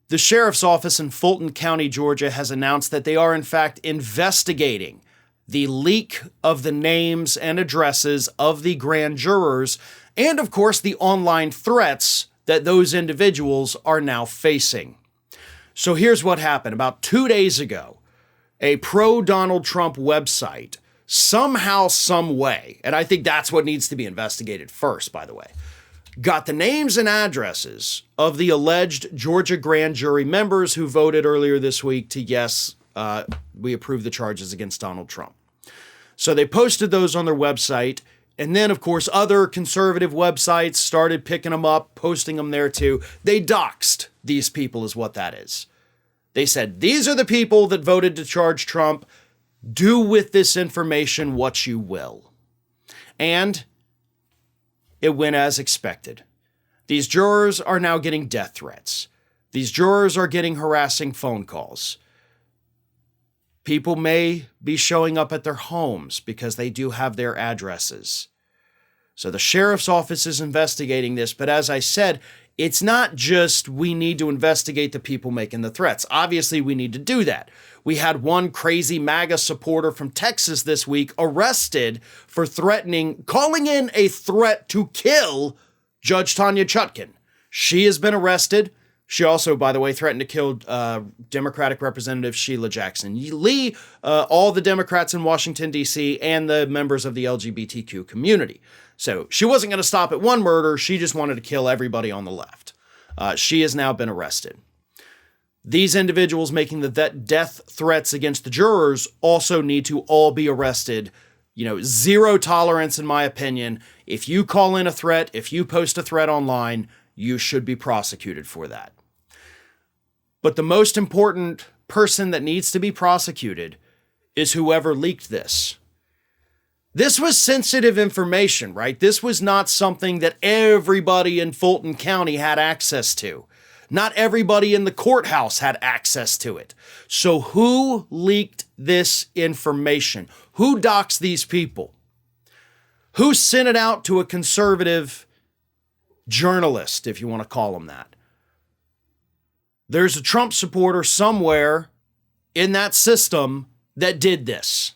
The sheriff's office in Fulton County, Georgia, has announced that they are in fact investigating the leak of the names and addresses of the grand jurors and, of course, the online threats that those individuals are now facing. So here's what happened. About 2 days ago, a pro-Donald Trump website, somehow, some way, and I think that's what needs to be investigated first, by the way, got the names and addresses of the alleged Georgia grand jury members who voted earlier this week to yes, we approve the charges against Donald Trump. So they posted those on their website. And then, of course, other conservative websites started picking them up, posting them there too. They doxed these people is what that is. They said, these are the people that voted to charge Trump. Do with this information what you will. And it went as expected. These jurors are now getting death threats. These jurors are getting harassing phone calls. People may be showing up at their homes because they do have their addresses. So the sheriff's office is investigating this, but as I said, it's not just we need to investigate the people making the threats. Obviously, we need to do that. We had one crazy MAGA supporter from Texas this week arrested for calling in a threat to kill Judge Tanya Chutkan. She has been arrested. She also, by the way, threatened to kill Democratic Representative Sheila Jackson Lee, all the Democrats in Washington, D.C., and the members of the LGBTQ community. So she wasn't going to stop at one murder. She just wanted to kill everybody on the left. She has now been arrested. These individuals making the death threats against the jurors also need to all be arrested. Zero tolerance, in my opinion. If you call in a threat, if you post a threat online, you should be prosecuted for that. But the most important person that needs to be prosecuted is whoever leaked this. This was sensitive information, right? This was not something that everybody in Fulton County had access to. Not everybody in the courthouse had access to it. So who leaked this information? Who doxed these people? Who sent it out to a conservative journalist, if you want to call him that? There's a Trump supporter somewhere in that system that did this.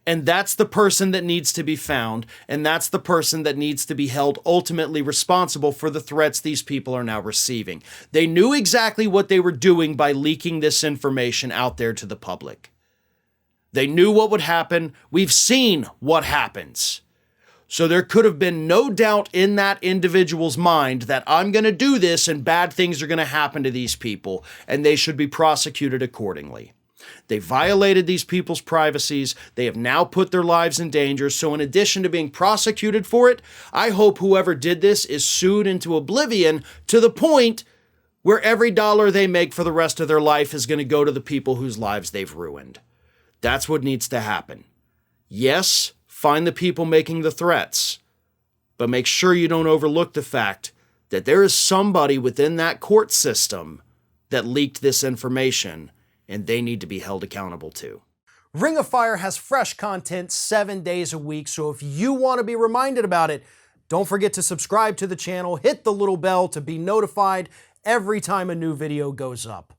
And that's the person that needs to be found. And that's the person that needs to be held ultimately responsible for the threats these people are now receiving. They knew exactly what they were doing by leaking this information out there to the public. They knew what would happen. We've seen what happens. So there could have been no doubt in that individual's mind that I'm going to do this and bad things are going to happen to these people and they should be prosecuted accordingly. They violated these people's privacies. They have now put their lives in danger. So in addition to being prosecuted for it, I hope whoever did this is sued into oblivion to the point where every dollar they make for the rest of their life is going to go to the people whose lives they've ruined. That's what needs to happen. Yes, find the people making the threats, but make sure you don't overlook the fact that there is somebody within that court system that leaked this information, and they need to be held accountable too. Ring of Fire has fresh content 7 days a week, so if you want to be reminded about it, don't forget to subscribe to the channel, hit the little bell to be notified every time a new video goes up.